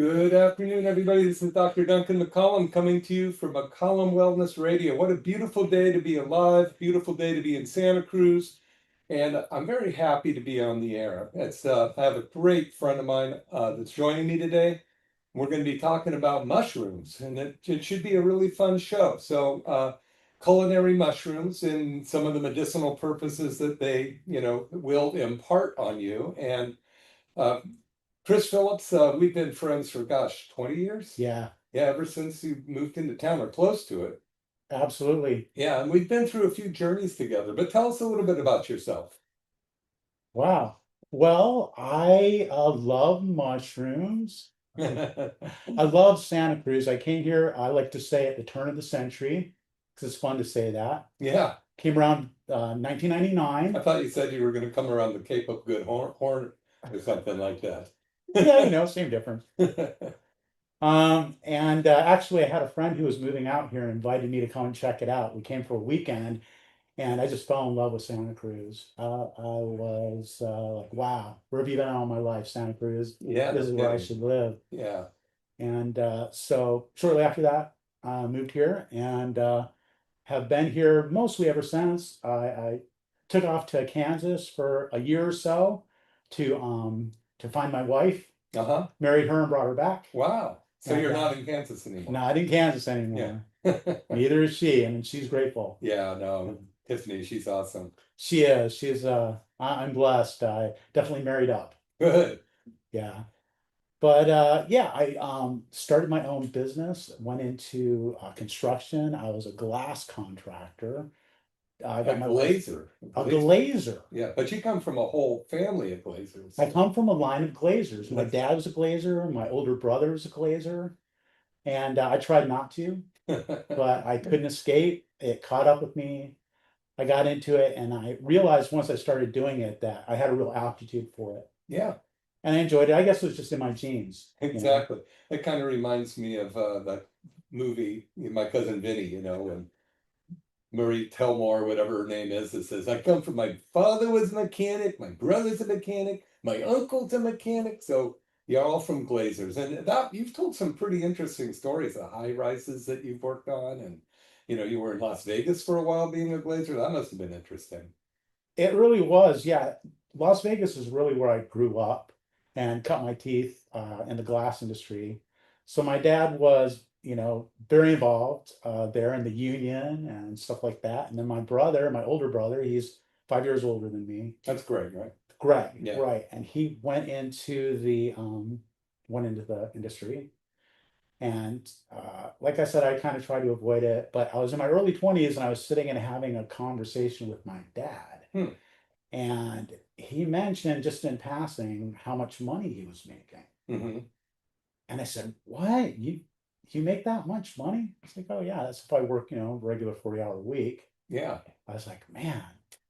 Good afternoon, everybody. This is Dr. Duncan McCollum coming to you from McCollum Wellness Radio. What a beautiful day to be alive, beautiful day to be in Santa Cruz. And I'm very happy to be on the air. I have a great friend of mine that's joining me today. We're going to be talking about mushrooms, and it should be a really fun show. So, culinary mushrooms and some of the medicinal purposes that they, will impart on you. And uh, Chris Phiilips, we've been friends for, gosh, 20 years? Yeah, Yeah, ever since you moved into town or close to it. absolutely. Yeah, and we've been through a few journeys together, but tell us a little bit about yourself. Wow. Well, I love mushrooms. I love Santa Cruz. I came here, I like to say, at the turn of the century, because it's fun to say that. Yeah, Came around I 1999. thought you said you were going to come around the Cape of Good Horn or something like that. Yeah, same difference. And actually, I had a friend who was moving out here and invited me to come and check it out. We came for a weekend, and I just fell in love with Santa Cruz. I was like, wow, where have you been all my life, Santa Cruz? Yeah, This no is where I kidding. should live. Yeah, And so shortly after that, I moved here and have been here mostly ever since. I took off to Kansas for a year or so to find my wife, uh-huh. married her and brought her back. Wow. So And you're not in Kansas anymore. not in Kansas Yeah. anymore. Neither is she. I mean, she's grateful. Yeah, no, Tiffany, she's awesome. She is. I'm blessed. I definitely married up. Good. Yeah. But yeah, I started my own business, went into construction. I was a glass contractor. I A got my life glazer. a glazer. Yeah, but you come from a whole family of glazers. I come from a line of glazers. My That's dad was a glazer, my older brother was a glazer, and I tried not to, but I couldn't escape. It caught up with me. I got into it, and I realized once I started doing it that I had a real aptitude for it. Yeah, And I enjoyed it. I guess it was just in my genes, exactly. It kind of reminds me of that movie, My Cousin Vinny, and Marie Telmore, whatever her name is, that says, I come from my father was a mechanic, my brother's a mechanic, my uncle's a mechanic. So you're all from glazers. And that you've told some pretty interesting stories, the high rises that you've worked on. And, you were in Las Vegas for a while being a glazer. That must have been interesting. It really was. Yeah. Las Vegas is really where I grew up and cut my teeth in the glass industry. So my dad was, very involved there in the union and stuff like that. And then my brother, my older brother, he's 5 years older than me. That's great, right? Greg, Yeah. right. And he went into the industry. And like I said, I kind of tried to avoid it, but I was in my early 20s and I was sitting and having a conversation with my dad. Hmm. And he mentioned just in passing how much money he was making. Mm-hmm. And I said, what? You make that much money? It's like, oh yeah, that's if I work, regular 40-hour week. Yeah. I was like, man.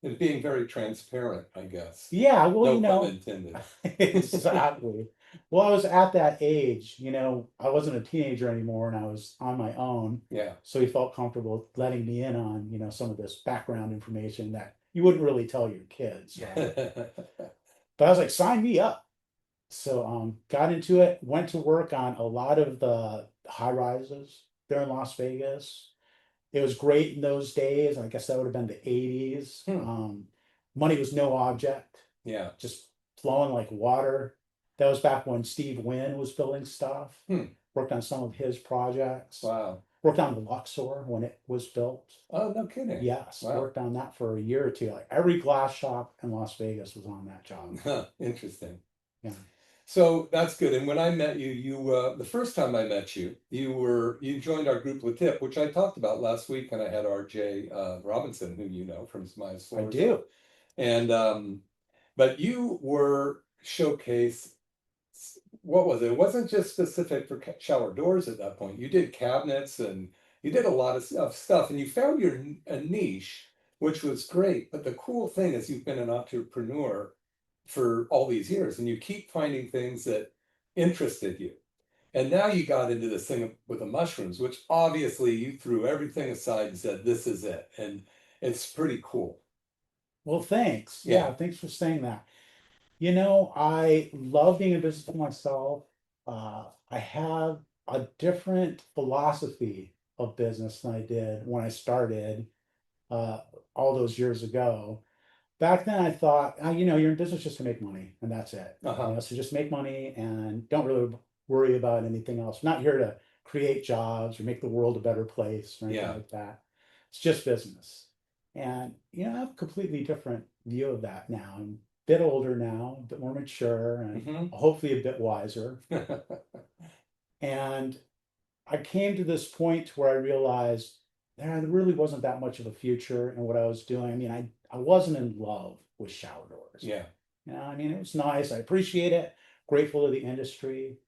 It's being very transparent, I guess. Yeah, well, No pun intended. exactly. Well, I was at that age, I wasn't a teenager anymore and I was on my own. Yeah. So he felt comfortable letting me in on, some of this background information that you wouldn't really tell your kids. Right? But I was like, sign me up. So got into it, went to work on a lot of the high rises there in Las Vegas. It was great in those days. I guess that would have been the 80s. Money was no object. Yeah. Just flowing like water. That was back when Steve Wynn was building stuff. Worked on some of his projects. Wow. Worked on the Luxor when it was built. Oh, no kidding. Yes. Wow. Worked on that for a year or two. Like every glass shop in Las Vegas was on that job. Interesting. Yeah. So that's good. And when I met you, the first time I met you, you joined our group Latip, which I talked about last week, and I had R.J. Robinson, who you know from my I do. And but you were showcased. What was it? It wasn't just specific for shower doors at that point. You did cabinets and you did a lot of stuff, and you found a niche, which was great. But the cool thing is you've been an entrepreneur for all these years and you keep finding things that interested you. And now you got into this thing with the mushrooms, which obviously you threw everything aside and said, this is it. And it's pretty cool. Well, thanks. Yeah. Yeah, thanks for saying that. I love being in business for myself. I have a different philosophy of business than I did when I started uh, all those years ago. Back then, I thought, you're in business just to make money, and that's it. Uh-huh. So just make money and don't really worry about anything else. Not here to create jobs or make the world a better place or anything Yeah. like that. It's just business. And I have a completely different view of that now. I'm a bit older now, a bit more mature, and hopefully a bit wiser. And I came to this point where I realized there really wasn't that much of a future in what I was doing. I mean, I wasn't in love with shower doors. Yeah. I mean, it was nice. I appreciate it. Grateful to the industry.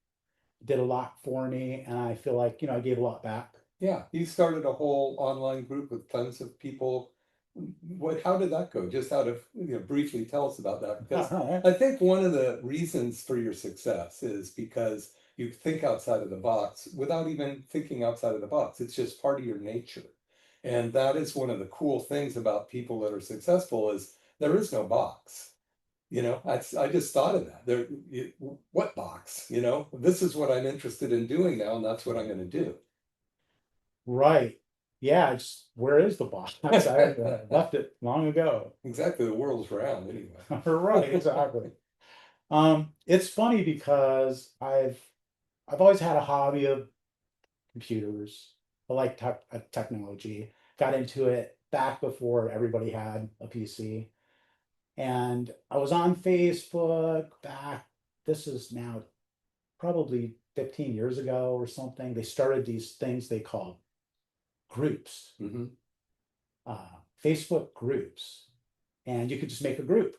Did a lot for me, and I feel like, I gave a lot back. Yeah, you started a whole online group with tons of people. How did that go? Just out of, briefly tell us about that. Because I think one of the reasons for your success is because you think outside of the box without even thinking outside of the box. It's just part of your nature. And that is one of the cool things about people that are successful is there is no box. I just thought of that. What box? This is what I'm interested in doing now, and that's what I'm going to do. Right. Yeah, where is the box? I left it long ago. Exactly. The world's round anyway. Right, exactly. It's funny because I've always had a hobby of computers. I like technology. Got into it back before everybody had a PC. And I was on Facebook back, this is now probably 15 years ago or something. They started these things they called groups, Facebook groups. And you could just make a group.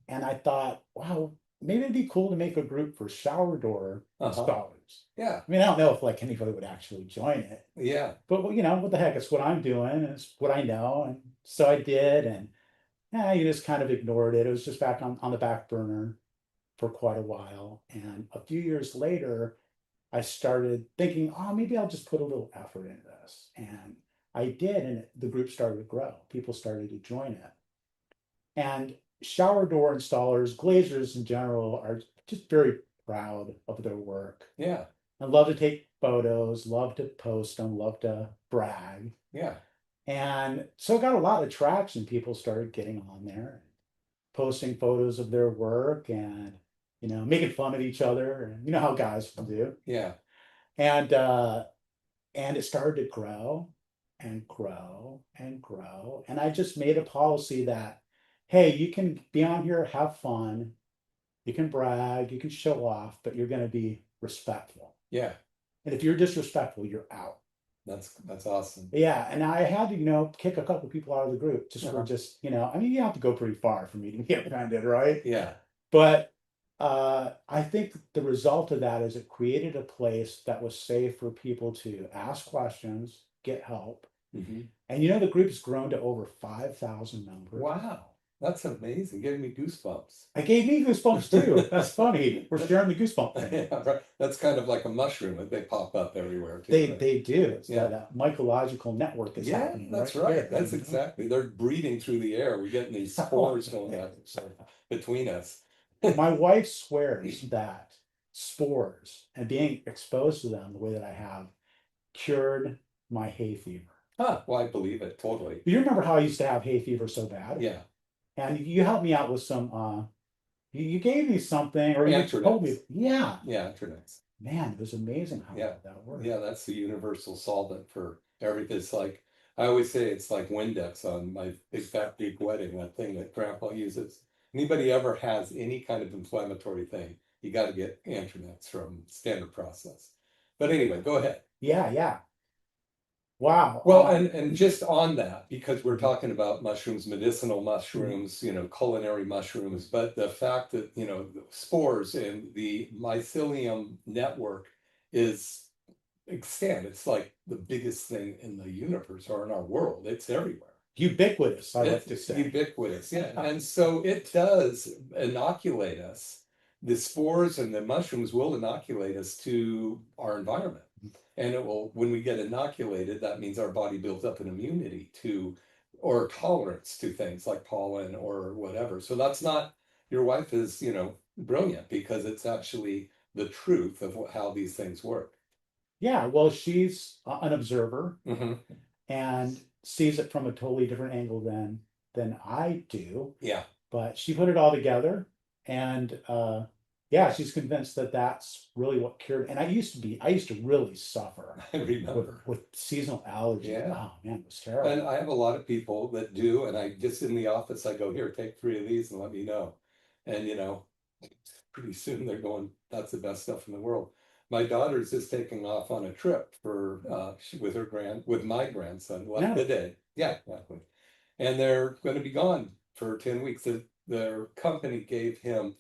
And I thought, wow, maybe it'd be cool to make a group for shower door installers. Yeah. I mean, I don't know if like anybody would actually join it. Yeah. But what the heck? It's what I'm doing. It's what I know. And so I did. And you just kind of ignored it. It was just back on the back burner for quite a while. And a few years later, I started thinking, oh, maybe I'll just put a little effort into this. And I did. And the group started to grow. People started to join it. And shower door installers, glazers in general, are just very proud of their work. Yeah. And love to take photos, love to post them, love to brag. Yeah. And so it got a lot of traction. People started getting on there, posting photos of their work and, making fun of each other. And you know how guys do. Yeah. And it started to grow and grow and grow. And I just made a policy that, hey, you can be on here, have fun, you can brag, you can show off, but you're going to be respectful. Yeah. And if you're disrespectful, you're out. That's awesome. Yeah. And I had to, kick a couple people out of the group just for I mean, you have to go pretty far for me to get offended, right? Yeah. But I think the result of that is it created a place that was safe for people to ask questions, get help. And the group's grown to over 5,000 members. Wow. That's amazing. Giving me goosebumps. It gave me goosebumps too. That's funny. We're sharing the goosebump thing. Yeah, right. That's kind of like a mushroom that they pop up everywhere too. They do. It's that mycological network is happening. That's right. That's exactly. They're breathing through the air. We're getting these spores going out between us. My wife swears that spores and being exposed to them the way that I have cured my hay fever. Huh. Well, I believe it totally. You remember how I used to have hay fever so bad? Yeah. And you helped me out with some, you gave me something, or you told me. Yeah. Yeah, Antronex. Man, it was amazing how that worked. Yeah, that's the universal solvent for everything. It's like, I always say it's like Windex on my big fat Greek wedding, that thing that Grandpa uses. Anybody ever has any kind of inflammatory thing, you got to get Antronex from Standard Process. But anyway, go ahead. Yeah. Wow. Well, and just on that, because we're talking about mushrooms, medicinal mushrooms, culinary mushrooms, but the fact that, the spores and the mycelium network is extant. It's like the biggest thing in the universe or in our world. It's everywhere. Ubiquitous, I like to say. Ubiquitous, yeah. And so it does inoculate us. The spores and the mushrooms will inoculate us to our environment. And it will, when we get inoculated, that means our body builds up an immunity to, or tolerance to things like pollen or whatever. So that's not, your wife is, brilliant because it's actually the truth of how these things work. Yeah, well, she's an observer Mm-hmm. and sees it from a totally different angle than I do. Yeah. But she put it all together, and yeah, she's convinced that that's really what cured. And I used to really suffer I remember. with seasonal allergies. Yeah. Oh man, it was terrible. And I have a lot of people that do, and I just in the office, I go, here, take 3 of these and let me know. And pretty soon they're going, that's the best stuff in the world. My daughter's just taking off on a trip with my grandson left today. Yeah, exactly. And they're going to be gone for 10 weeks. Their company gave him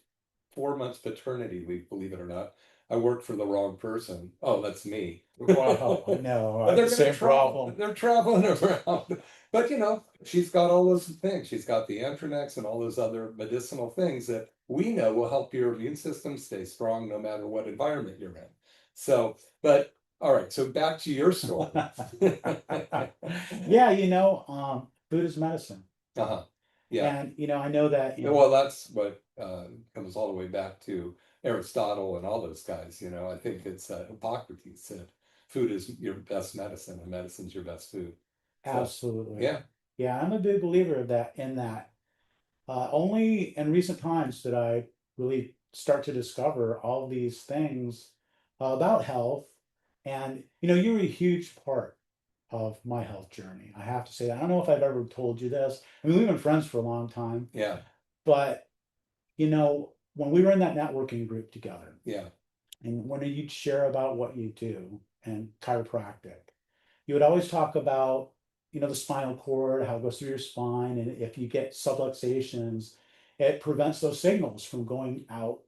4 months paternity leave, believe it or not. I worked for the wrong person. Oh, that's me. Wow, no, I But have they're the gonna same problem. they're traveling around. But she's got all those things. She's got the Antranex and all those other medicinal things that we know will help your immune system stay strong no matter what environment you're in. So, but all right, so back to your story. Yeah, food is medicine. Uh-huh. Yeah. And I know that Well, that's what comes all the way back to Aristotle and all those guys. I think it's Hippocrates said food is your best medicine and medicine's your best food. So, absolutely. yeah. Yeah, I'm a big believer of that in that. Only in recent times did I really start to discover all these things about health. And you were a huge part of my health journey. I have to say that. I don't know if I've ever told you this. I mean, we've been friends for a long time. Yeah. But when we were in that networking group together, Yeah. and when you'd share about what you do and chiropractic, you would always talk about the spinal cord, how it goes through your spine, and if you get subluxations, it prevents those signals from going out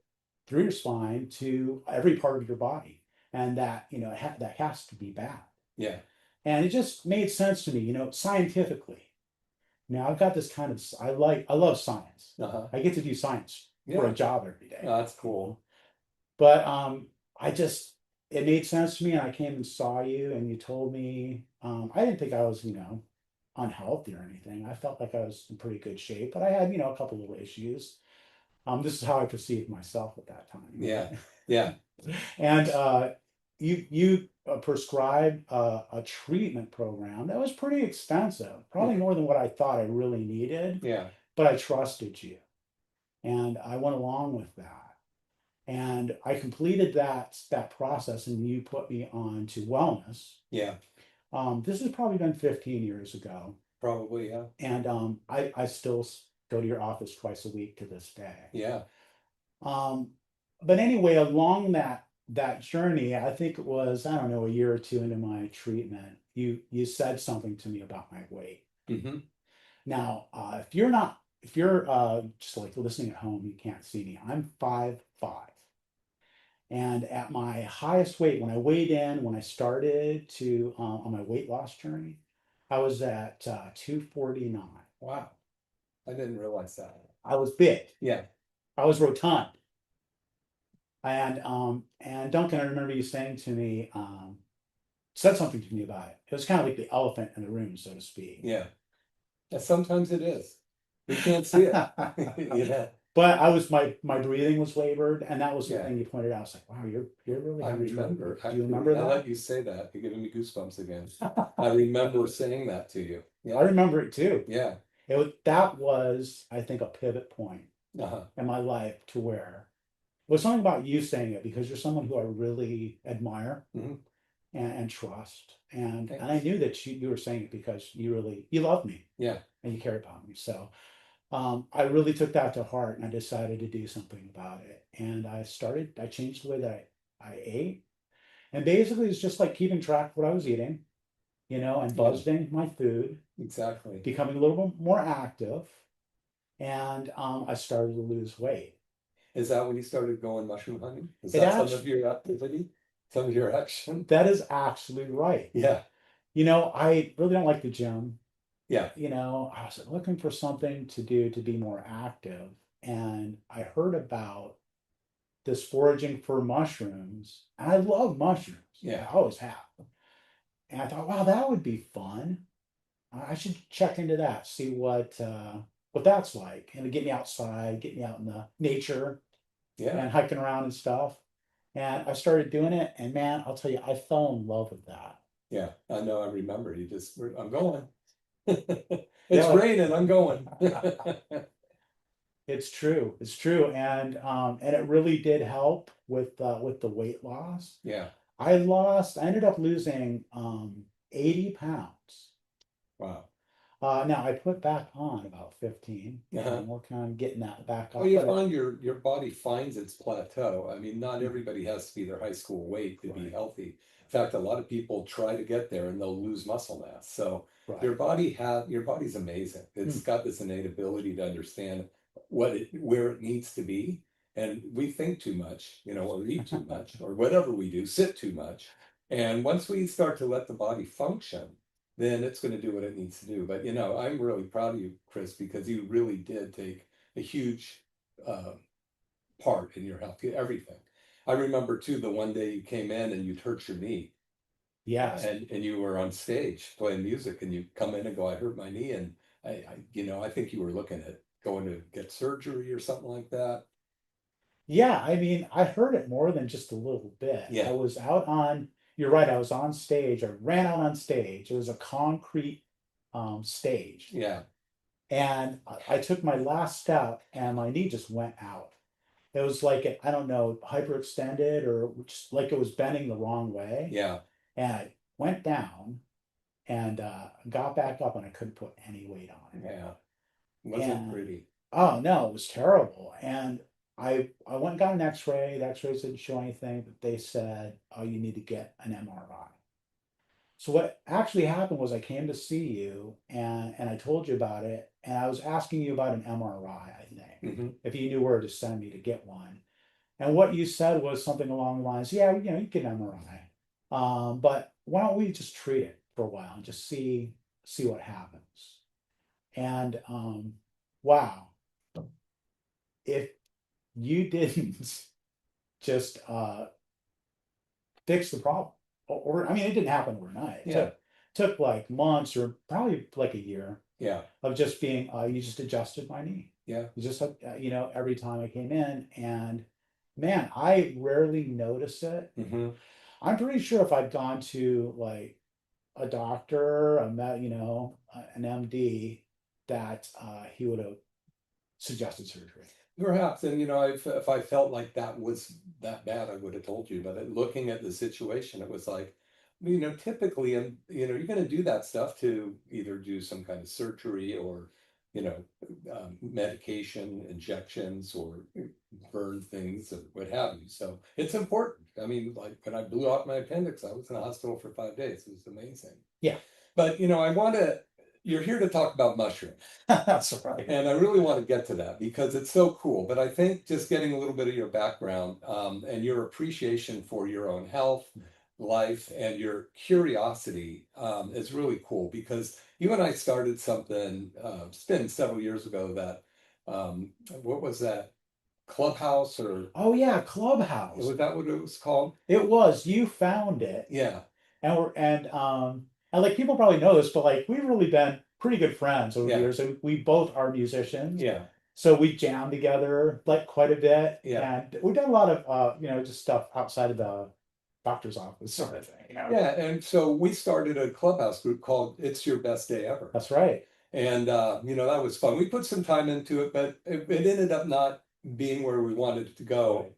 through your spine to every part of your body, and that that has to be bad. Yeah. And it just made sense to me, scientifically. Now I've got this kind of I love science. Uh-huh. I get to do science for a job every day. Oh, that's cool. But it made sense to me, and I came and saw you, and you told me I didn't think I was unhealthy or anything. I felt like I was in pretty good shape, but I had a couple little issues. This is how I perceived myself at that time. Yeah. Yeah. And you prescribed a treatment program that was pretty expensive, probably more than what I thought I really needed. Yeah. But I trusted you, and I went along with that. And I completed that process, and you put me on to wellness. Yeah. This has probably been 15 years ago. Probably, yeah. And I still go to your office twice a week to this day. Yeah. But anyway, along that journey, I think it was, I don't know, a year or two into my treatment, you said something to me about my weight. Mm-hmm. Now, if you're just like listening at home, you can't see me. I'm 5'5". And at my highest weight, when I started to on my weight loss journey, I was at 249. Wow. I didn't realize that. I was big. Yeah. I was rotund. And Duncan, I remember you saying to me, said something to me about it. It was kind of like the elephant in the room, so to speak. Yeah. Sometimes it is. We can't see it. Yeah. But my breathing was labored, and that was the thing you pointed out. I was like, wow, you're really I remember. Do you remember that? Now that you say that, you're giving me goosebumps again. I remember saying that to you. Yeah. I remember it too. Yeah. That was, I think, a pivot point in my life to where it was something about you saying it, because you're someone who I really admire and trust. And I knew that you were saying it because you love me. Yeah. And you care about me. So I really took that to heart, and I decided to do something about it. And I changed the way that I ate. And basically it's just like keeping track of what I was eating, and budgeting my food. Exactly. Becoming a little bit more active. And I started to lose weight. Is that when you started going mushroom hunting? Is that some of your activity? Some of your action? That is actually right. Yeah. I really don't like the gym. Yeah. I was looking for something to do to be more active. And I heard about this foraging for mushrooms. And I love mushrooms. Yeah. I always have. And I thought, wow, that would be fun. I should check into that, see what that's like. And to get me outside, get me out in the nature and hiking around and stuff. And I started doing it, and man, I'll tell you, I fell in love with that. Yeah, I know. I remember you just, I'm going. Yeah, It's raining, I'm going. it's true. It's true. And it really did help with the weight loss. Yeah, I ended up losing 80 pounds. wow. Now I put back on about 15, and Uh-huh. I'm working on getting that back Well, up. you But find your body finds its plateau. I mean, not Mhm. everybody has to be their high school weight to be Right, healthy. In fact, a lot of people try to get there and they'll lose muscle mass. So right. your body's amazing. It's Mm. got this innate ability to understand where it needs to be. And we think too much, or eat too much, or whatever we do, sit too much. And once we start to let the body function, then it's going to do what it needs to do. But I'm really proud of you, Chris, because you really did take a huge uh, part in your health, everything. I remember too the one day you came in and you'd hurt your knee, Yes. and you were on stage playing music, and you come in and go, I hurt my knee, and I think you were looking at going to get surgery or something like that. Yeah, I mean, I heard it more than just a little bit. Yeah, You're right, I was on stage. I ran out on stage. It was a concrete stage. yeah, And I took my last step and my knee just went out. It was like, I don't know, hyperextended or just like it was bending the wrong way. yeah, And I went down and got back up and I couldn't put any weight on it. yeah. Wasn't And pretty. oh no, it was terrible. And I went and got an X-ray. The X-rays didn't show anything, but they said, oh, you need to get an MRI. So what actually happened was I came to see you and I told you about it, and I was asking you about an MRI, I think, Hmm. if you knew where to send me to get one. And what you said was something along the lines, yeah, you get an MRI. But why don't we just treat it for a while and just see what happens? And wow, if you didn't just fix the problem, I mean, it didn't happen overnight. It Yeah, took like months or probably like a year yeah, of just being. You just adjusted my knee. yeah. You just every time I came in, and man, I rarely notice it. Hmm. I'm pretty sure if I'd gone to like a doctor, an MD, that he would have suggested surgery. Perhaps, and if I felt like that was that bad, I would have told you. But looking at the situation, it was like, typically, and you're going to do that stuff to either do some kind of surgery or, you know, medication, injections, or burn things or what have you. So it's important. I mean, like when I blew out my appendix, I was in a hospital for 5 days. It was amazing. Yeah, But you're here to talk about mushrooms. that's right. And I really want to get to that because it's so cool. But I think just getting a little bit of your background and your appreciation for your own health, life, and your curiosity is really cool because you and I started something, it's been several years ago that, what was that? Clubhouse, or Oh yeah, Clubhouse. was that what it was called? It was. You found it. Yeah, And like people probably know this, but like we've really been pretty good friends over the yeah, years. And we both are musicians. yeah, So we jam together like quite a bit. yeah. And we've done a lot of just stuff outside of the doctor's office sort of thing. Yeah, and so we started a clubhouse group called It's Your Best Day Ever. That's right. And that was fun. We put some time into it, but it ended up not being where we wanted it to go.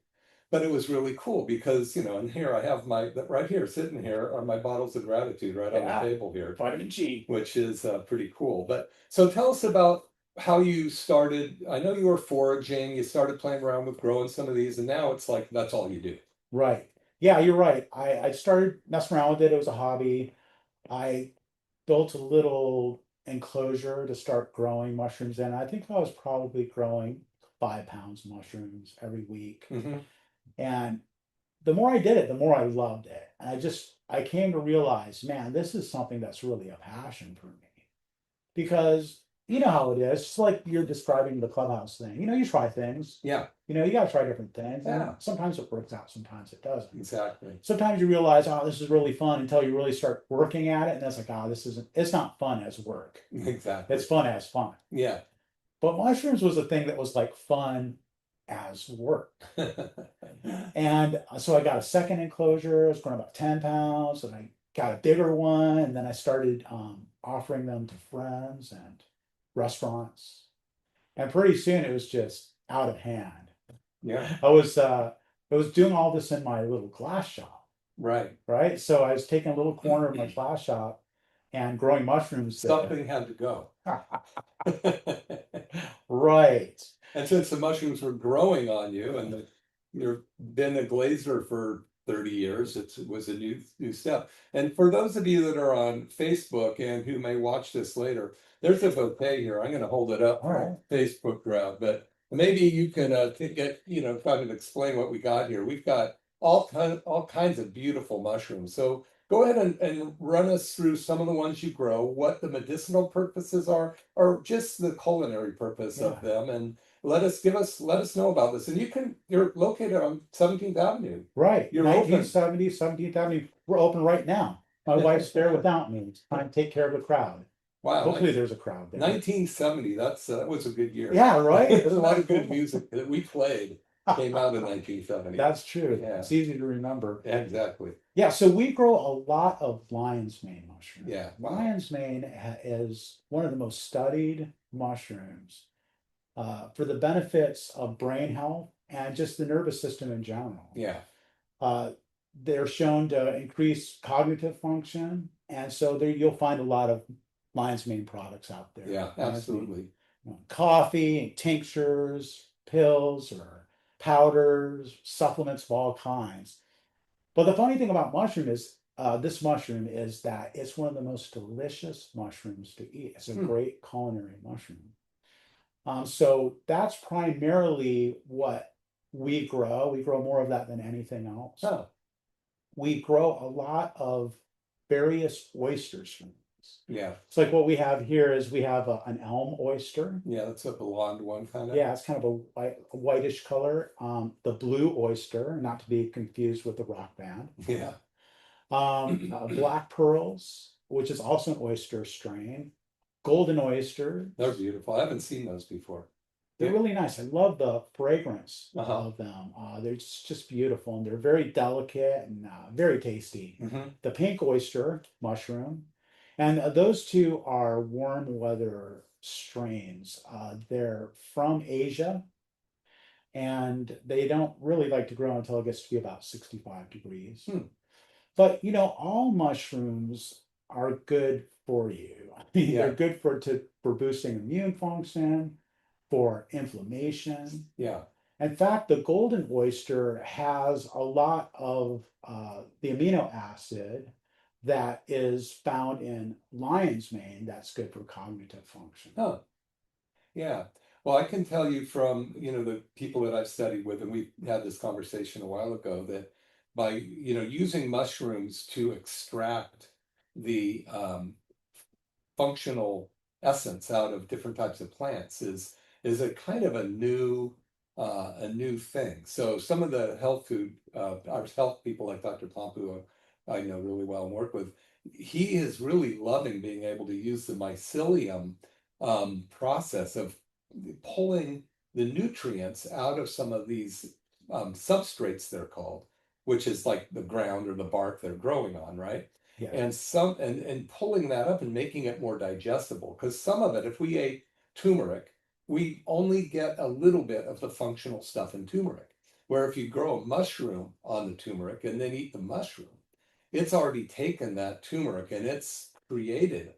But it was really cool because, and here I have right here, sitting here are my bottles of gratitude right on the Yeah. table here, Vitamin G. which is pretty cool. But so tell us about how you started. I know you were foraging, you started playing around with growing some of these, and now it's like that's all you do. Right. Yeah, you're right. I started messing around with it. It was a hobby. I built a little enclosure to start growing mushrooms in. I think I was probably growing 5 pounds of mushrooms every week. Hmm. And the more I did it, the more I loved it. And I came to realize, man, this is something that's really a passion for me. Because you know how it is, just like you're describing the clubhouse thing. You try things. Yeah, You got to try different things. yeah, And sometimes it works out, sometimes it doesn't. exactly. Sometimes you realize, oh, this is really fun until you really start working at it. And that's like, oh, it's not fun as work. Exactly. It's fun as fun. Yeah. But mushrooms was a thing that was like fun as work. And so I got a second enclosure. It was growing about 10 pounds, and I got a bigger one. And then I started offering them to friends and restaurants. And pretty soon it was just out of hand. Yeah, I was doing all this in my little glass shop, right. right? So I was taking a little corner of my glass shop and growing mushrooms there. Something had to go. Right. And since the mushrooms were growing on you, and you've been a glazer for 30 years, it was a new step. And for those of you that are on Facebook and who may watch this later, there's a bouquet here. I'm going to hold it up All right. for Facebook crowd, but maybe you can get, kind of explain what we got here. We've got all kinds of beautiful mushrooms. So go ahead and run us through some of the ones you grow, what the medicinal purposes are, or just the culinary purpose of them, and let us know about this. And you're located on 17th Avenue. Right. You're 1970, 17th Avenue. We're open right now. My wife's there without me. It's time to take care of the crowd. Wow. Hopefully there's a crowd there. 1970, that was a good year. Yeah, right. There's a lot of good music that we played came out in 1970. That's true. Yeah. It's easy to remember. Exactly. Yeah, so we grow a lot of lion's mane mushrooms. Yeah. Lion's mane is one of the most studied mushrooms for the benefits of brain health and just the nervous system in general. Yeah. They're shown to increase cognitive function, and so there you'll find a lot of lion's mane products out there. Yeah, absolutely. Coffee, tinctures, pills, or powders, supplements of all kinds. But the funny thing about this mushroom is that it's one of the most delicious mushrooms to eat. It's a great culinary mushroom. So that's primarily what we grow. We grow more of that than anything else. Oh. We grow a lot of various oyster strains. Yeah. It's like what we have here is we have an elm oyster. Yeah, that's a blonde one kind of. Yeah, it's kind of a whitish color. The blue oyster, not to be confused with the rock band. Yeah. Black pearls, which is also an oyster strain. Golden oysters. They're beautiful. I haven't seen those before. They're really nice. I love the fragrance of them. They're just beautiful, and they're very delicate and very tasty. The pink oyster mushroom, and those two are warm weather strains. They're from Asia, and they don't really like to grow until it gets to be about 65 degrees. But all mushrooms are good for you. I mean, they're good for boosting immune function, for inflammation. Yeah. In fact, the golden oyster has a lot of the amino acid that is found in lion's mane that's good for cognitive function. Oh, yeah. Well, I can tell you from, the people that I've studied with, and we had this conversation a while ago, that by, using mushrooms to extract the functional essence out of different types of plants is a kind of a new thing. So some of the our health people like Dr. Plump, who I know really well and work with, he is really loving being able to use the mycelium process of pulling the nutrients out of some of these substrates, they're called, which is like the ground or the bark they're growing on, right? Yeah. And pulling that up and making it more digestible. Because some of it, if we ate turmeric, we only get a little bit of the functional stuff in turmeric. Where if you grow a mushroom on the turmeric and then eat the mushroom, it's already taken that turmeric and it's created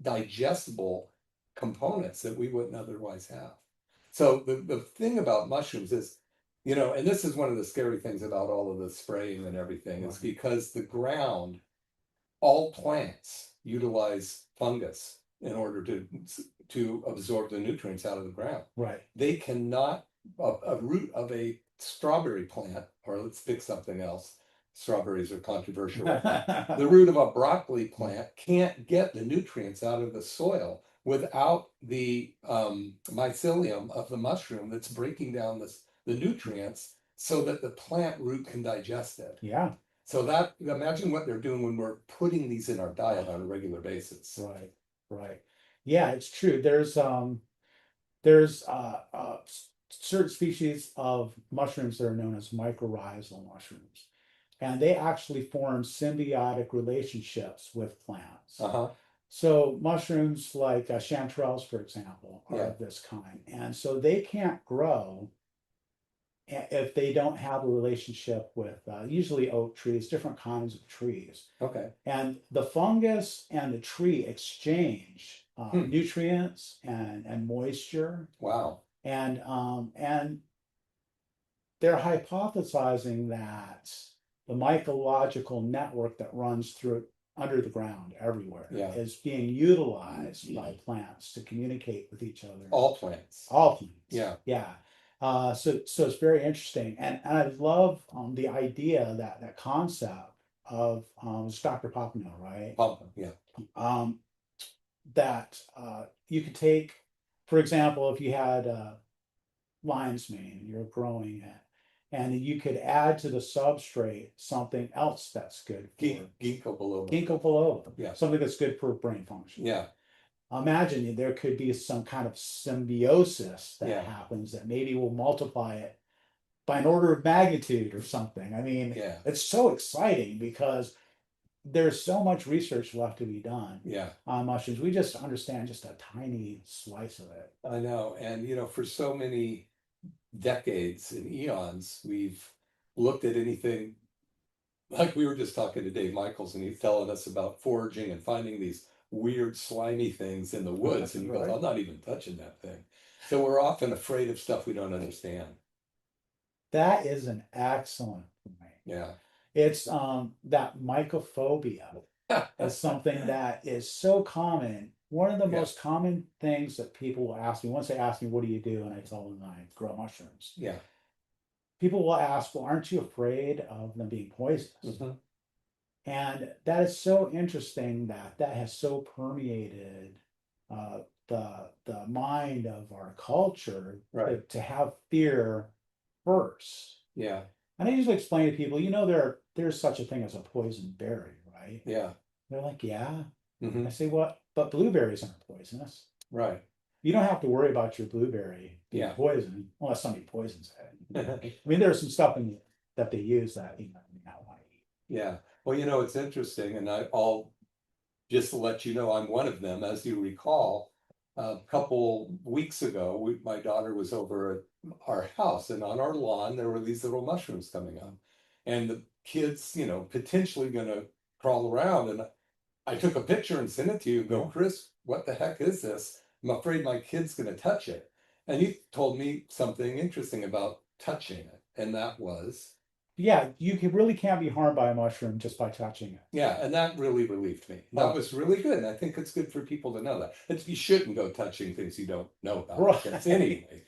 digestible components that we wouldn't otherwise have. So the thing about mushrooms is, and this is one of the scary things about all of the spraying and everything, is because the ground, all plants utilize fungus in order to absorb the nutrients out of the ground. Right. They cannot, a root of a strawberry plant, or let's pick something else, strawberries are controversial. The root of a broccoli plant can't get the nutrients out of the soil without the mycelium of the mushroom that's breaking down the nutrients so that the plant root can digest it. Yeah. So imagine what they're doing when we're putting these in our diet on a regular basis. Right. Yeah, it's true. There's certain species of mushrooms that are known as mycorrhizal mushrooms. And they actually form symbiotic relationships with plants. Uh-huh. So mushrooms like chanterelles, for example, are Yeah. of this kind. And so they can't grow if they don't have a relationship with usually oak trees, different kinds of trees. Okay. And the fungus and the tree exchange nutrients and moisture. Wow. And they're hypothesizing that the mycological network that runs through under the ground everywhere is being utilized by plants to communicate with each other. All plants. All plants. Yeah. Yeah. So it's very interesting, and I love the idea that concept of it's Dr. Popenow, right? Yeah. That you could take, for example, if you had lion's mane and you're growing it, and you could add to the substrate something else that's good for Ginkgo biloba. Ginkgo biloba. Yeah. Something that's good for brain function. Yeah. Imagine there could be some kind of symbiosis that happens that maybe will multiply it by an order of magnitude or something. I mean, it's so exciting because there's so much research left to be done on mushrooms. We just understand just a tiny slice of it. I know. And, for so many decades and eons, we've looked at anything, like we were just talking to Dave Michaels, and he's telling us about foraging and finding these weird slimy things in the woods, and he goes, I'm not even touching that thing. So we're often afraid of stuff we don't understand. That is an excellent point. Yeah. It's that mycophobia is something that is so common. One of the most common things that people will ask me, once they ask me, what do you do? And I tell them I grow mushrooms. Yeah. People will ask, well, aren't you afraid of them being poisonous? Mm-hmm. And that is so interesting that has so permeated the mind of our culture to have fear first. Yeah. And I usually explain to people, there's such a thing as a poison berry, right? Yeah. They're like, yeah. Mm-hmm. I say, what? But blueberries aren't poisonous. Right. You don't have to worry about your blueberry being poisoned unless somebody poisons it. I mean, there's some stuff that they use that you not want to eat. Yeah. Well, it's interesting, and I'll just to let you know, I'm one of them. As you recall, a couple weeks ago, my daughter was over at our house, and on our lawn, there were these little mushrooms coming up. And the kids, potentially going to crawl around. And I took a picture and sent it to you and go, Chris, what the heck is this? I'm afraid my kid's going to touch it. And you told me something interesting about touching it. And that was? Yeah, you really can't be harmed by a mushroom just by touching it. Yeah, and that really relieved me. That was really good. And I think it's good for people to know that. You shouldn't go touching things you don't know about. Right. Anyway.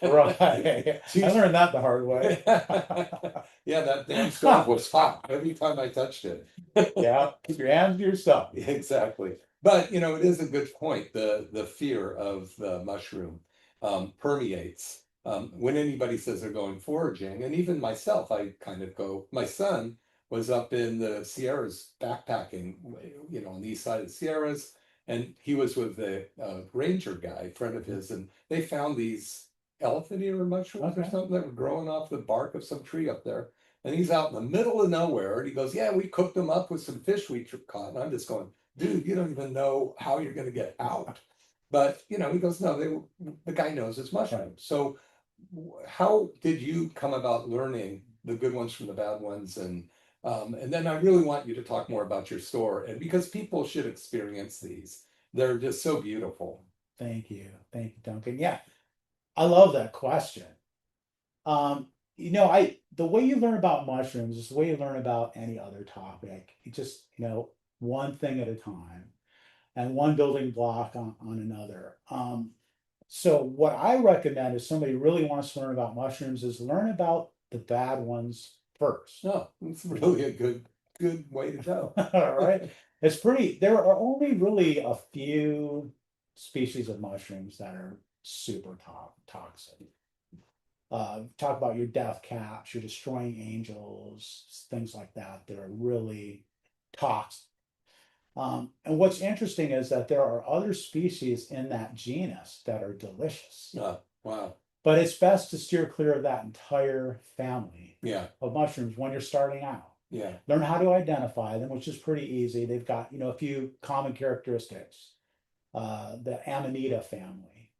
Right. I learned that the hard way. Yeah, that damn stove was hot every time I touched it. Yeah, keep your hands to yourself. Exactly. But, it is a good point. The fear of the mushroom permeates. When anybody says they're going foraging, and even myself, I kind of go, my son was up in the Sierras backpacking, on the east side of the Sierras, and he was with a ranger guy, friend of his, and they found these elephant ear mushrooms or something that were growing off the bark of some tree up there. And he's out in the middle of nowhere, and he goes, yeah, we cooked them up with some fish we caught. And I'm just going, dude, you don't even know how you're going to get out. But, he goes, no, the guy knows it's mushrooms. So how did you come about learning the good ones from the bad ones? And then I really want you to talk more about your store, and because people should experience these. They're just so beautiful. Thank you, Duncan. Yeah, I love that question. The way you learn about mushrooms is the way you learn about any other topic. You just, one thing at a time, and one building block on another. So what I recommend if somebody really wants to learn about mushrooms is learn about the bad ones first. No, it's really a good way to go. All right. There are only really a few species of mushrooms that are super toxic. Talk about your death caps, your destroying angels, things like that. They're really toxic. And what's interesting is that there are other species in that genus that are delicious. Oh, wow. But it's best to steer clear of that entire family Yeah, of mushrooms when you're starting out. yeah. Learn how to identify them, which is pretty easy. They've got, a few common characteristics. The Amanita family,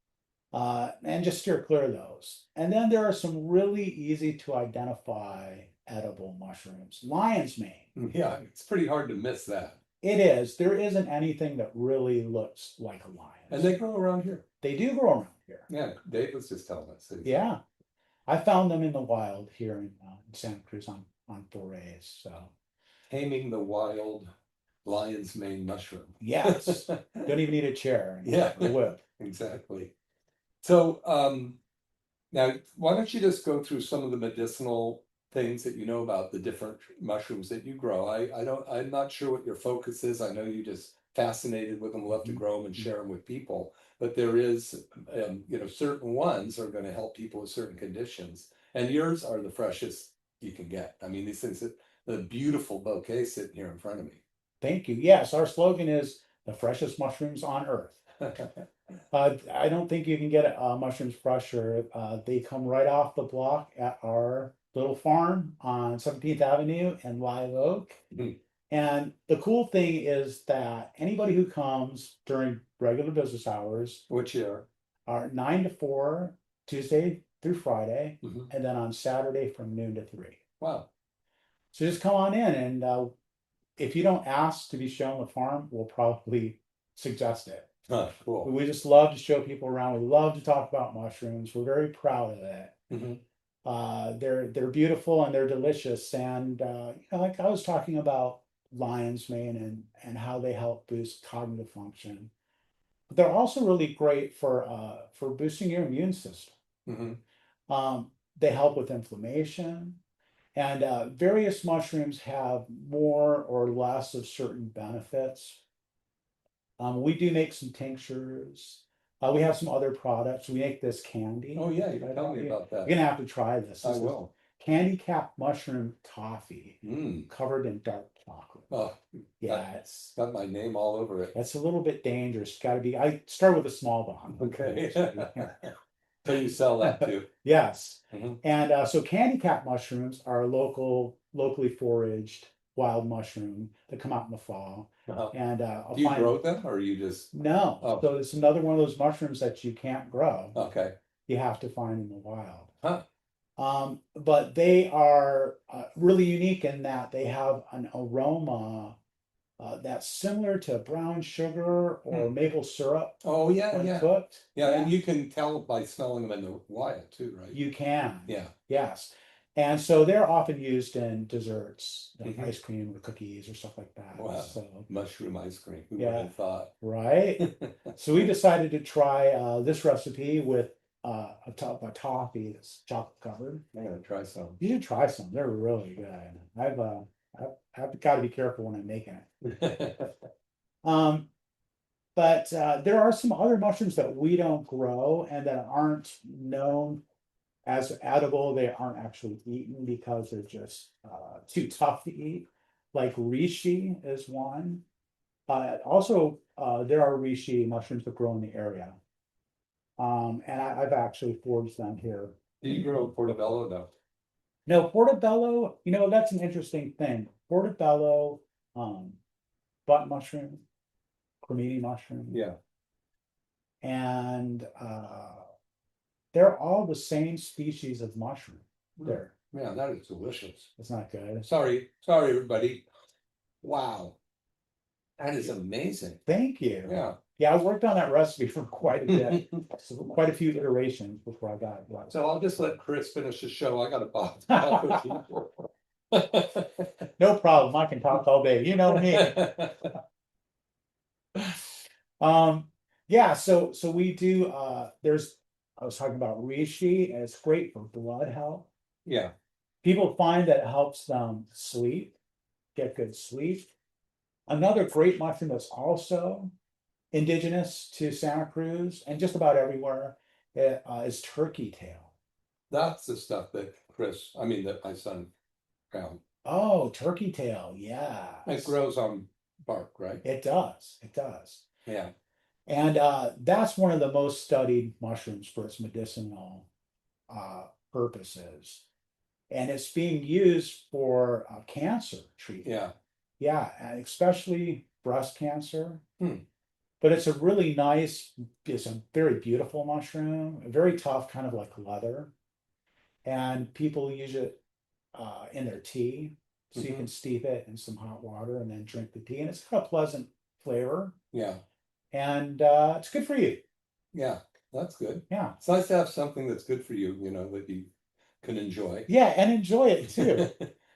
and just steer clear of those. And then there are some really easy to identify edible mushrooms. Lion's mane. Yeah, it's pretty hard to miss that. It is. There isn't anything that really looks like a lion. And they grow around here. They do grow around here. Yeah, Dave was just telling us. Yeah. I found them in the wild here in Santa Cruz on forays. So Taming the wild lion's mane mushroom. yes, don't even need a chair. Yeah, a whip. Exactly. So now why don't you just go through some of the medicinal things that you know about the different mushrooms that you grow? I'm not sure what your focus is. I know you just fascinated with them, love to grow them and share them with people. But there is, certain ones are going to help people with certain conditions, and yours are the freshest you can get. I mean, these things, the beautiful bouquet sitting here in front of me. Thank you. Yes, our slogan is the freshest mushrooms on earth. I don't think you can get mushrooms fresher. They come right off the block at our little farm on 17th Avenue and Live Oak. Mhm. And the cool thing is that anybody who comes during regular business hours, Which year? are 9 to 4, Tuesday through Friday, Mhm. and then on Saturday from noon to 3. Wow. So just come on in, and if you don't ask to be shown the farm, we'll probably suggest it. Cool. We just love to show people around. We love to talk about mushrooms. We're very proud of it. Mhm. They're beautiful and they're delicious. And like I was talking about lion's mane and how they help boost cognitive function. But they're also really great for boosting your immune system. Mhm. They help with inflammation. And various mushrooms have more or less of certain benefits. We do make some tinctures. We have some other products. We make this candy. Oh yeah, you tell me about You're that. gonna have to try this. I This is will. candy cap mushroom toffee Mm. covered in dark chocolate. Oh, Yeah, it's got my name all over it. a little bit dangerous. Got to be. I start with a small bottle. Okay. So you sell that too? Yes. Mhm. And so candy cap mushrooms are locally foraged wild mushroom that come out in the fall. Uh-huh. And Do you grow them or you just? No. Oh. So it's another one of those mushrooms that you can't grow. Okay. You have to find in the wild. Huh. But they are really unique in that they have an aroma that's similar to brown sugar or maple syrup Oh yeah, when yeah. cooked. Yeah, and you can tell by smelling them in the wild too, right? You can. Yeah. Yes. And so they're often used in desserts, like Mhm. ice cream or cookies or stuff like that. Wow. So, Mushroom ice cream. Who would Yeah. have thought? right. So we decided to try this recipe with a toffee that's chocolate covered. I'm gonna try some. You should try some. They're really good. I've got to be careful when I'm making it. But there are some other mushrooms that we don't grow and that aren't known as edible. They aren't actually eaten because they're just too tough to eat. Like reishi is one. Also, there are reishi mushrooms that grow in the area. And I've actually foraged them here. Do you grow portobello though? No, portobello, that's an interesting thing. Portobello, butt mushroom, cremini mushroom, Yeah. and they're all the same species of mushroom. There, Yeah, that is delicious. it's not good. Sorry, everybody. Wow. That is amazing. Thank you. Yeah. Yeah, I worked on that recipe for quite a bit, so quite a few iterations before I got it. So I'll just let Chris finish the show. I got a box. Talk No problem. I can talk all day. You know me. Yeah, so we do I was talking about reishi, and it's great for blood health. Yeah. People find that it helps them sleep, get good sleep. Another great mushroom that's also indigenous to Santa Cruz and just about everywhere is turkey tail. That's the stuff that that my son found. Oh, turkey tail, yeah. It grows on bark, right? It does. Yeah. And that's one of the most studied mushrooms for its medicinal purposes. And it's being used for cancer treatment. Yeah, and especially breast cancer. But it's a really nice, it's a very beautiful mushroom, very tough, kind of like leather. And people use it in their tea. So you can steep it in some hot water and then drink the tea. And it's got a pleasant flavor. Yeah. And it's good for you. Yeah, that's good. Yeah. It's nice to have something that's good for you, that you can enjoy. Yeah, and enjoy it too.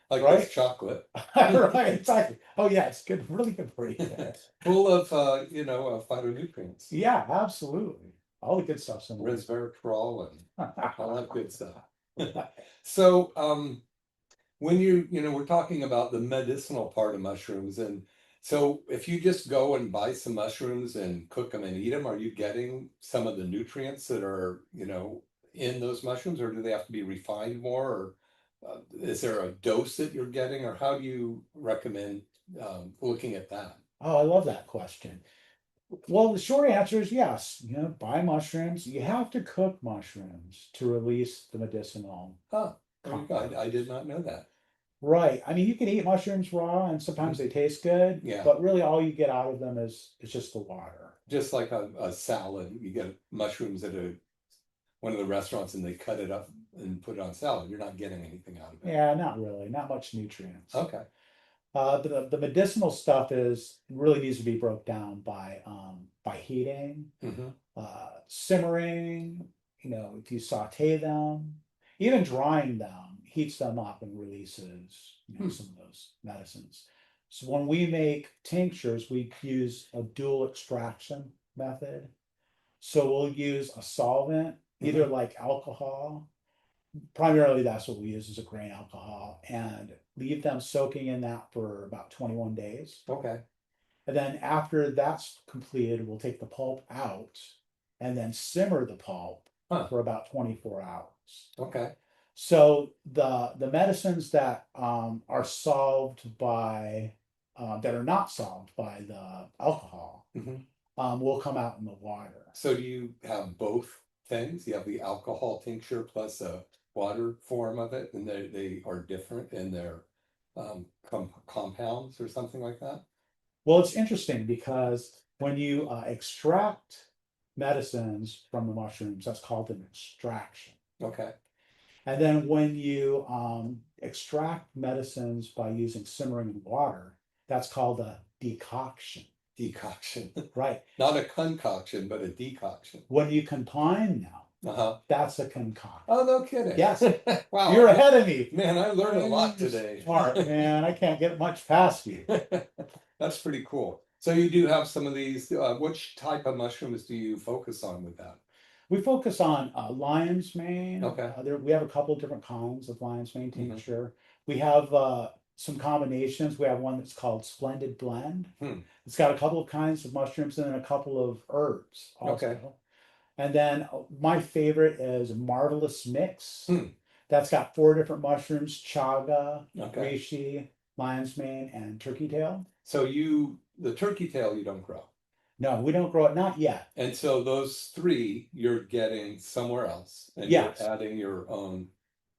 Like right? this chocolate. Right, exactly. Oh yeah, it's good, really good for you. Full of phytonutrients. Yeah, absolutely. All the good stuff's in there. Resveratrol and all that good stuff. So when we're talking about the medicinal part of mushrooms, and so if you just go and buy some mushrooms and cook them and eat them, are you getting some of the nutrients that are, in those mushrooms, or do they have to be refined more, or is there a dose that you're getting, or how do you recommend looking at that? Oh, I love that question. Well, the short answer is yes. Buy mushrooms. You have to cook mushrooms to release the medicinal. Oh, I did not know that. Right. I mean, you can eat mushrooms raw, and sometimes they taste good. Yeah. But really, all you get out of them is just the water. Just like a salad, you get mushrooms at one of the restaurants, and they cut it up and put it on salad. You're not getting anything out of it. Yeah, not really. Not much nutrients. Okay. The medicinal stuff really needs to be broke down by heating, simmering. If you saute them, even drying them heats them up and releases some of those medicines. So when we make tinctures, we use a dual extraction method. So we'll use a solvent, either like alcohol. Primarily, that's what we use as a grain alcohol, and leave them soaking in that for about 21 days. Okay. And then after that's completed, we'll take the pulp out and then simmer the pulp for about 24 hours. Okay. So the medicines that are solved by that are not solved by the alcohol will come out in the water. So do you have both things? You have the alcohol tincture plus a water form of it, and they are different in their compounds or something like that? Well, it's interesting because when you extract medicines from the mushrooms, that's called an extraction. Okay. And then when you extract medicines by using simmering in water, that's called a decoction. Decoction. Right. Not a concoction, but a decoction. When you combine them, that's a concoction. Oh, no kidding. Yes. Wow. You're ahead of me. Man, I learned a lot today. Smart, man. I can't get much past you. That's pretty cool. So you do have some of these. Which type of mushrooms do you focus on with that? We focus on lion's mane. Okay. We have a couple different kinds of lion's mane tincture. We have some combinations. We have one that's called Splendid Blend. It's got a couple of kinds of mushrooms and then a couple of herbs also. Okay. And then my favorite is Marvelous Mix. That's got 4 different mushrooms: chaga, reishi, lion's mane, and turkey tail. So the turkey tail you don't grow? No, we don't grow it, not yet. And so those 3 you're getting somewhere else, and yes. You're adding your own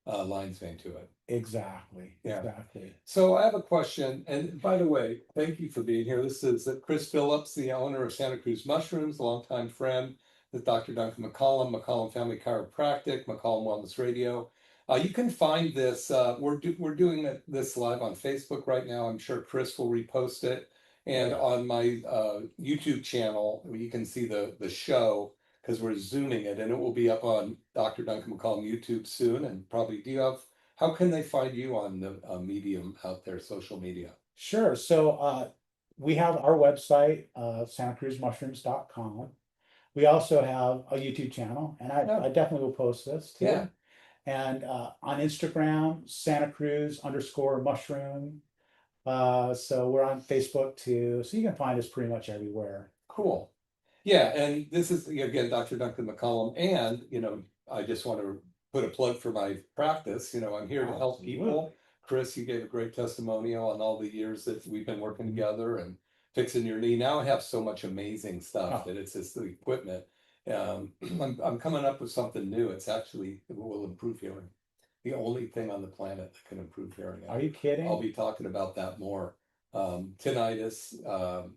lion's mane to it. Exactly. Yeah. Exactly. So I have a question, and by the way, thank you for being here. This is Chris Phiilips, the owner of Santa Cruz Mushrooms, longtime friend with Dr. Duncan McCollum Family Chiropractic, McCollum Wellness Radio. You can find this. We're doing this live on Facebook right now. I'm sure Chris will repost it. And on my YouTube channel, you can see the show, because we're zooming it, and it will be up on Dr. Duncan McCollum YouTube soon. And probably, how can they find you on the medium out there, social media? Sure. So we have our website, SantaCruzMushrooms.com. We also have a YouTube channel, and I definitely will post this too. Yeah. And on Instagram, Santa_Cruz_mushroom. So we're on Facebook too. So you can find us pretty much everywhere. Cool. Yeah, and this is again Dr. Duncan McCollum, and I just want to put a plug for my practice. I'm here to help people. Chris, you gave a great testimonial on all the years that we've been working together and fixing your knee. Now I have so much amazing stuff that it's just the equipment. I'm coming up with something new. It will improve hearing. The only thing on the planet that can improve hearing. Are you kidding? I'll be talking about that more. Tinnitus.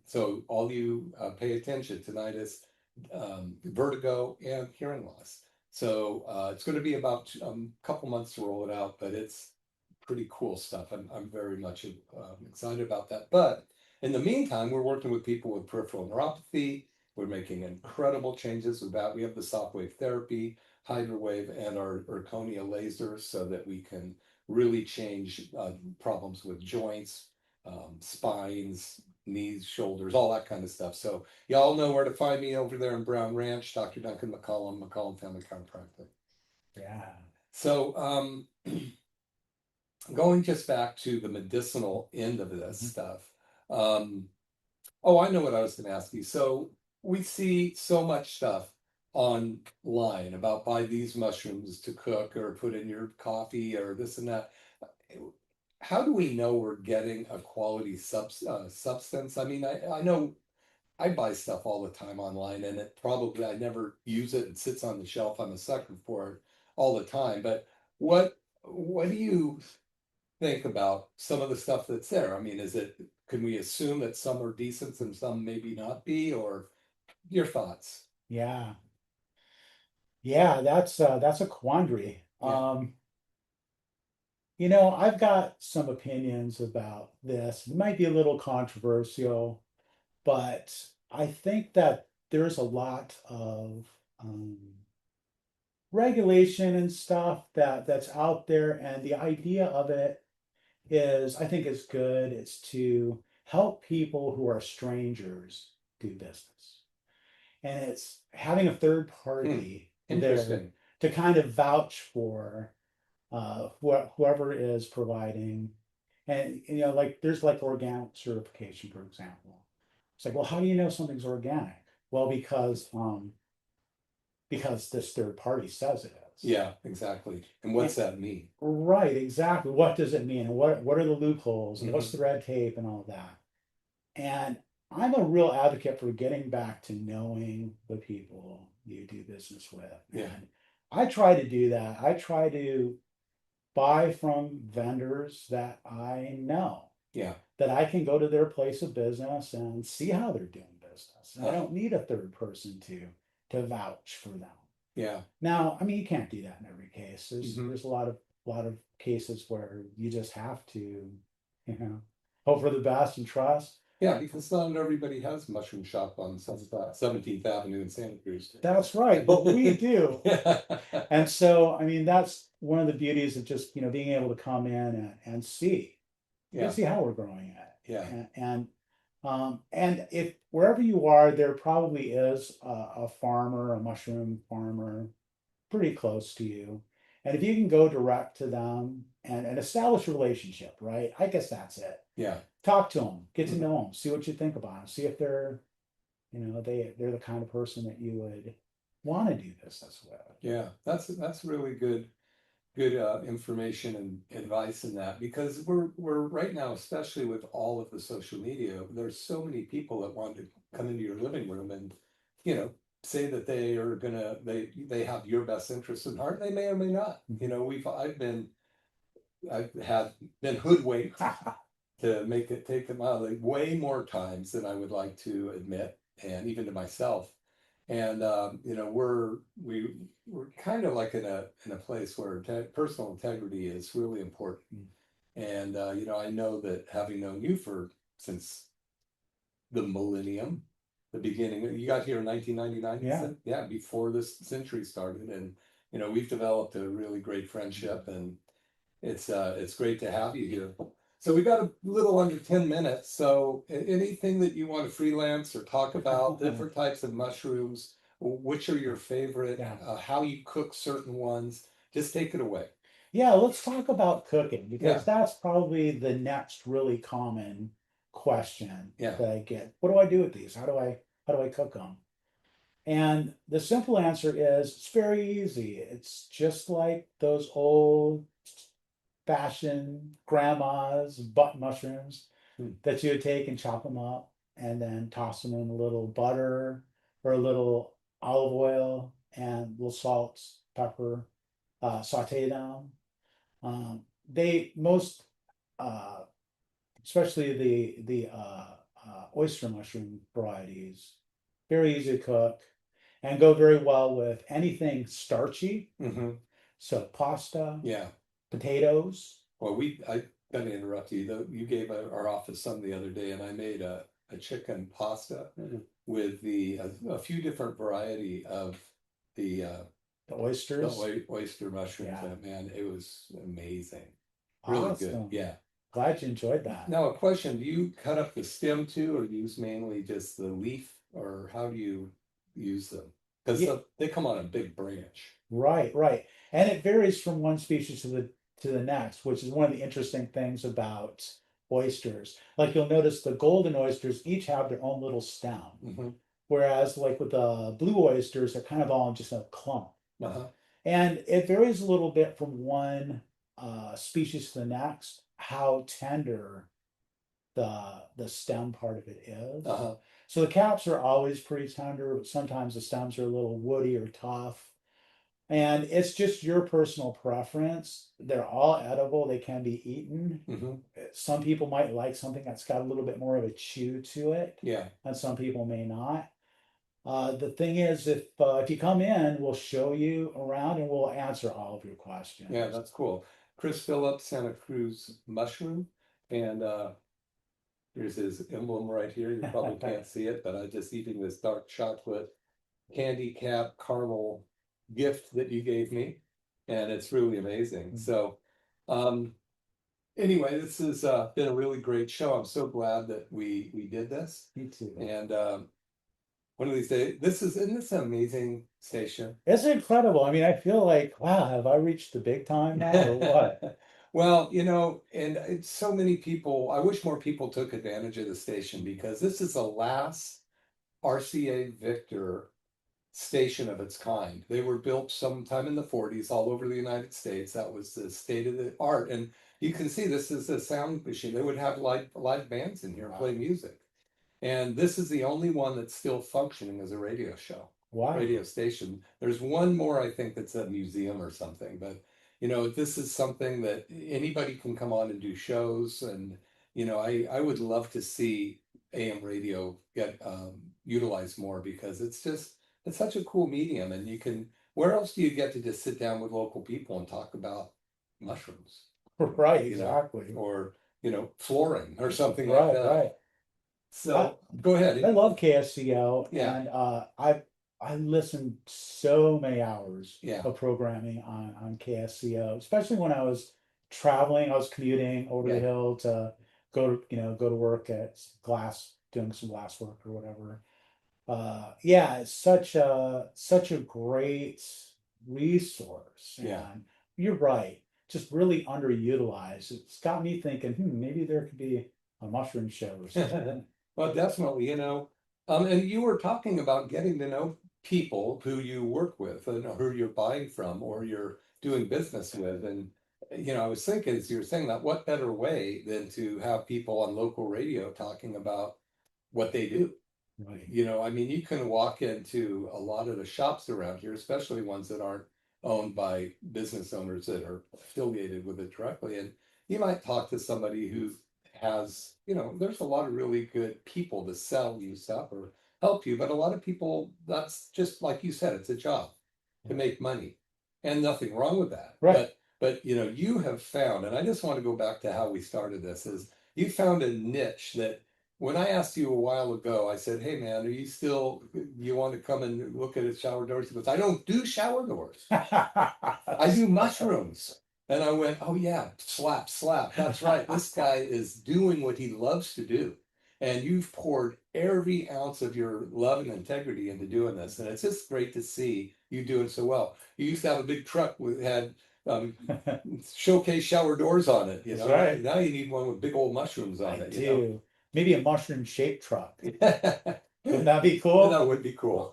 So all you pay attention, tinnitus, vertigo, and hearing loss. So it's going to be about a couple months to roll it out, but it's pretty cool stuff. I'm very much excited about that. But in the meantime, we're working with people with peripheral neuropathy. We're making incredible changes with that. We have the soft wave therapy, hydrowave, and our Erconia lasers so that we can really change problems with joints, spines, knees, shoulders, all that kind of stuff. So y'all know where to find me over there in Brown Ranch, Dr. Duncan McCollum, McCollum Family Chiropractic. Yeah. So going just back to the medicinal end of this stuff. Oh, I know what I was going to ask you. So we see so much stuff online about buy these mushrooms to cook or put in your coffee or this and that. How do we know we're getting a quality substance? I mean, I know I buy stuff all the time online, and I never use it. It sits on the shelf. I'm a sucker for it all the time. But what do you think about some of the stuff that's there? I mean, can we assume that some are decent and some maybe not be, or your thoughts? Yeah. Yeah, that's a quandary. Yeah. I've got some opinions about this. It might be a little controversial, but I think that there's a lot of regulation and stuff that's out there, and the idea of it is, I think, is good. It's to help people who are strangers do business, and it's having a third party there Interesting. to kind of vouch for whoever is providing. And like there's like organic certification, for example. It's like, well, how do you know something's organic? Well, because this third party says it is. Yeah, exactly. And what's that mean? Right, exactly. What does it mean? And what are the loopholes and what's the red tape and all of that? And I'm a real advocate for getting back to knowing the people you do business with. Yeah. And I try to do that. I try to buy from vendors that I know. Yeah. That I can go to their place of business and see how they're doing business. I don't need a third person to vouch for them. Yeah. Now, I mean, you can't do that in every case. There's a lot of cases where you just have to, hope for the best and trust. Yeah, because not everybody has mushroom shop on 17th Avenue in Santa Cruz. That's right, but we do. Yeah. And so, I mean, that's one of the beauties of just, being able to come in and see. You can see how we're growing it. Yeah. And if wherever you are, there probably is a farmer, a mushroom farmer, pretty close to you. And if you can go direct to them and establish a relationship, right? I guess that's it. Yeah. Talk to them, get to know them, see what you think about them, see if they're, they're the kind of person that you would want to do business with. Yeah, that's really good information and advice in that, because we're right now, especially with all of the social media, there's so many people that want to come into your living room and say that they have your best interest in heart. They may or may not. I've been hoodwinked to take them out like way more times than I would like to admit, and even to myself. And we're kind of like in a place where personal integrity is really important. And I know that, having known you since the millennium, the beginning, you got here in 1999. Yeah, before this century started, and we've developed a really great friendship, and it's great to have you here. So we got a little under 10 minutes. So anything that you want to freelance or talk about, different types of mushrooms, which are your favorite, how you cook certain ones, just take it away. Yeah, let's talk about cooking, because that's probably the next really common question that I get. What do I do with these? How do I cook them? And the simple answer is it's very easy. It's just like those old fashioned grandma's button mushrooms that you would take and chop them up and then toss them in a little butter or a little olive oil and little salt, pepper, saute them. They most, uh, especially the oyster mushroom varieties, very easy to cook and go very well with anything starchy. Hmm. So pasta, Yeah. potatoes. Well, I gotta interrupt you though. You gave our office some the other day, and I made a chicken pasta with a few different variety of the The oysters. oyster mushrooms. Yeah. Man, it was amazing. Really good. Awesome. Yeah. Glad you enjoyed that. Now, a question, do you cut up the stem too, or use mainly just the leaf, or how do you use them? Because Yeah. they come on a big branch. Right, right. And it varies from one species to the next, which is one of the interesting things about oysters. Like you'll notice the golden oysters each have their own little stem. Hmm. Whereas like with the blue oysters, they're kind of all just a clump. Uh-huh. And it varies a little bit from one species to the next, how tender the stem part of it is. Uh-huh. So the caps are always pretty tender, but sometimes the stems are a little woody or tough. And it's just your personal preference. They're all edible, they can be eaten. Hmm. Some people might like something that's got a little bit more of a chew to it, Yeah. and some people may not. The thing is, if you come in, we'll show you around and we'll answer all of your questions. Yeah, that's cool. Chris Phiilips, Santa Cruz Mushroom, and here's his emblem right here. You probably can't see it, but I'm just eating this dark chocolate candy cap caramel gift that you gave me, and it's really amazing. So, anyway, this has been a really great show. I'm so glad that we did this, Me too. and one of these days, isn't this an amazing station? It's incredible. I mean, I feel like, wow, have I reached the big time now or what? Well, and it's so many people, I wish more people took advantage of the station because this is the last RCA Victor station of its kind. They were built sometime in the 40s all over the United States. That was the state of the art. And you can see this is a sound machine. They would have live bands in here play music. And this is the only one that's still functioning as a radio show. Wow. Radio station. There's one more, I think, that's a museum or something, but this is something that anybody can come on and do shows. And I would love to see AM radio get utilized more because it's such a cool medium. And where else do you get to just sit down with local people and talk about mushrooms? Right, exactly. Or flooring or something like that. Right. So go ahead. I love KSCO, Yeah. and I listened so many hours Yeah. of programming on KSCO, especially when I was traveling. I was commuting over the hill to go to work at doing some glass work or whatever. Yeah, it's such a great resource. Yeah. And you're right, just really underutilized. It's got me thinking, maybe there could be a mushroom show or something. Well, definitely, and you were talking about getting to know people who you work with and who you're buying from or you're doing business with. And, I was thinking, as you were saying that, what better way than to have people on local radio talking about what they do? Right. I mean, you can walk into a lot of the shops around here, especially ones that aren't owned by business owners that are affiliated with it directly. And you might talk to somebody who has, there's a lot of really good people to sell you stuff or help you, but a lot of people, that's just like you said, it's a job to make money and nothing wrong with that. Right. But you have found, and I just want to go back to how we started this, is you found a niche that when I asked you a while ago, I said, hey man, you want to come and look at his shower doors? He goes, I don't do shower doors. I do mushrooms. And I went, oh yeah, slap. That's right. This guy is doing what he loves to do. And you've poured every ounce of your love and integrity into doing this. And it's just great to see you doing so well. You used to have a big truck that had showcase shower doors on it. That's right. Now you need one with big old mushrooms on it. Do. Maybe a mushroom shaped truck. Wouldn't that be cool? That would be cool.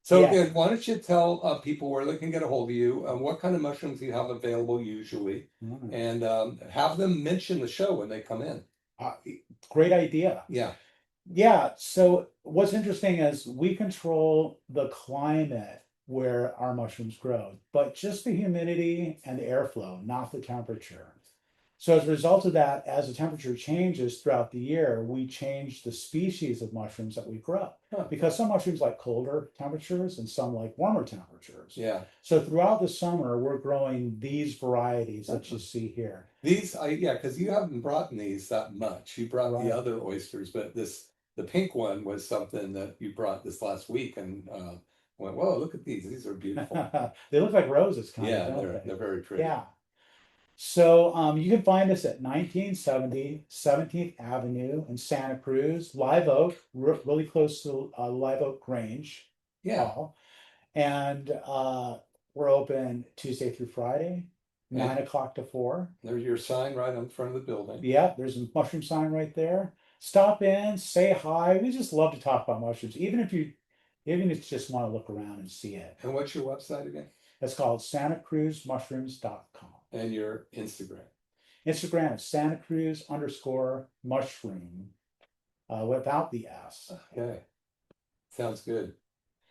So again, why don't you tell people where they can get a hold of you, what kind of mushrooms you have available usually, and have them mention the show when they come in. Great idea. Yeah. Yeah, so what's interesting is we control the climate where our mushrooms grow, but just the humidity and the airflow, not the temperature. So as a result of that, as the temperature changes throughout the year, we change the species of mushrooms that we grow. Huh. Because some mushrooms like colder temperatures and some like warmer temperatures. Yeah. So throughout the summer, we're growing these varieties that you see here. These, yeah, because you haven't brought these that much. You brought Right. the other oysters, but the pink one was something that you brought this last week, and went, whoa, look at these. These are beautiful. They look like roses, kind Yeah, of, don't they? they're very pretty. Yeah. So you can find us at 1970 17th Avenue in Santa Cruz, Live Oak, really close to Live Oak Grange Yeah. Hall. And we're open Tuesday through Friday, And 9 o'clock to 4. there's your sign right on front of the building. Yeah, there's a mushroom sign right there. Stop in, say hi. We just love to talk about mushrooms, even if you just want to look around and see it. And what's your website again? It's called SantaCruzMushrooms.com. And your Instagram. Instagram is Santa Cruz _ mushroom without the S. Okay. Sounds good.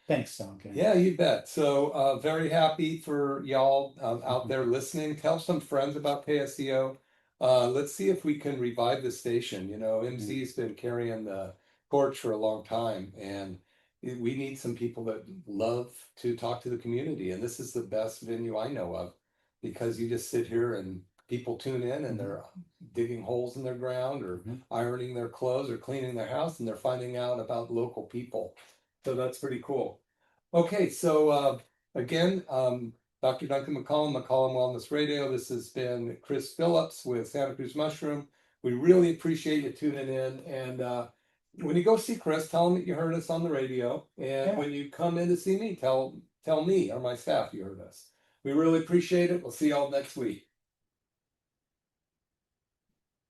Thanks, Duncan. Yeah, you bet. So very happy for y'all out there listening. Tell some friends about KSEO. Let's see if we can revive the station. You know, MC's been carrying the torch for a long time, and we need some people that love to talk to the community. And this is the best venue I know of, because you just sit here and people tune in and they're digging holes in their ground, or ironing their clothes, or cleaning their house, and they're finding out about local people. So that's pretty cool. Okay, so again, Dr. Duncan McCollum, McCollum Wellness Radio. This has been Chris Phiilips with Santa Cruz Mushroom. We really appreciate you tuning in. And when you go see Chris, tell him that you heard us on the radio. And when you come in to see me, tell me or my staff you heard us. We really appreciate it. We'll see y'all next week.